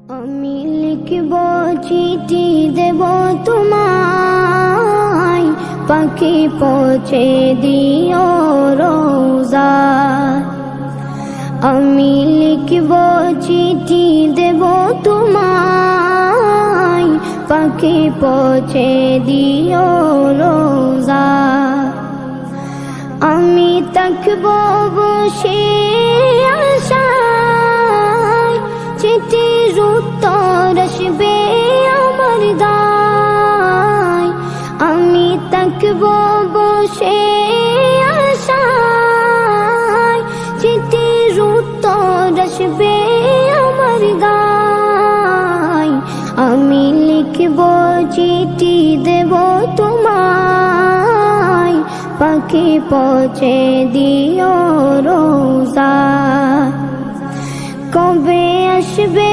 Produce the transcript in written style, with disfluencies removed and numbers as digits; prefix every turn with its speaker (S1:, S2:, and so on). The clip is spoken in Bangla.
S1: আমি লিখব চিঠি দেব তোমায়, পাখি পৌঁছে দিও রোজা। আমি লিখব চিঠি দেব তোমায়, পাখি পৌঁছে দিও রোজা। আমি থাকব বসে আশায়, চিঠির উত্তর আসবে আমার দায়। আমি থাকব বসে আশায়, চিঠির উত্তর আসবে আমার দায়। আমি লিখব চিঠি দেব তোমায়, পাখি পৌঁছে দিও রোজা। কবে আসবে